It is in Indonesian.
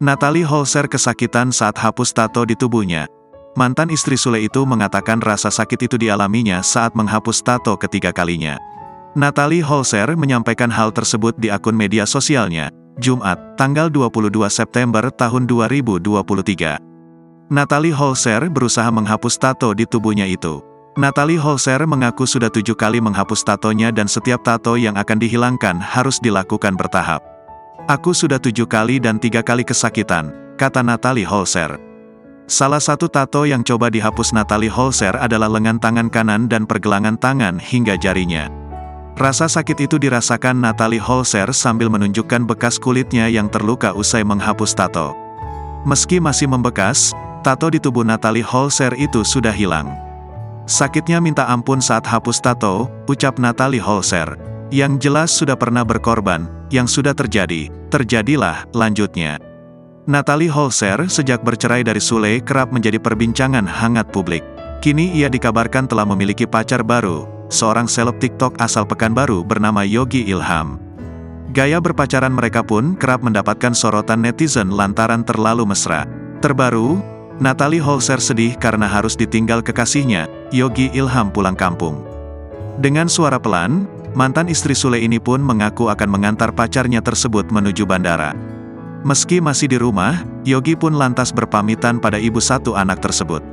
Natalie Holzer kesakitan saat hapus tato di tubuhnya. Mantan istri Sule itu mengatakan rasa sakit itu dialaminya saat menghapus tato ketiga kalinya. Natalie Holzer menyampaikan hal tersebut di akun media sosialnya, Jumat, tanggal 22 September tahun 2023. Natalie Holzer berusaha menghapus tato di tubuhnya itu. Natalie Holzer mengaku sudah 7 kali menghapus tatonya dan setiap tato yang akan dihilangkan harus dilakukan bertahap. "Aku sudah 7 kali dan 3 kali kesakitan," kata Natalie Holzer. Salah satu tato yang coba dihapus Natalie Holzer adalah lengan tangan kanan dan pergelangan tangan hingga jarinya. Rasa sakit itu dirasakan Natalie Holzer sambil menunjukkan bekas kulitnya yang terluka usai menghapus tato. Meski masih membekas, tato di tubuh Natalie Holzer itu sudah hilang. "Sakitnya minta ampun saat hapus tato," ucap Natalie Holzer. "Yang jelas sudah pernah berkorban, yang sudah terjadi, terjadilah," lanjutnya. Natalie Holzer sejak bercerai dari Sule kerap menjadi perbincangan hangat publik. Kini ia dikabarkan telah memiliki pacar baru, seorang seleb TikTok asal Pekanbaru bernama Yogi Ilham. Gaya berpacaran mereka pun kerap mendapatkan sorotan netizen lantaran terlalu mesra. Terbaru, Natalie Holzer sedih karena harus ditinggal kekasihnya, Yogi Ilham pulang kampung. Dengan suara pelan, mantan istri Sule ini pun mengaku akan mengantar pacarnya tersebut menuju bandara. Meski masih di rumah, Yogi pun lantas berpamitan pada ibu satu anak tersebut.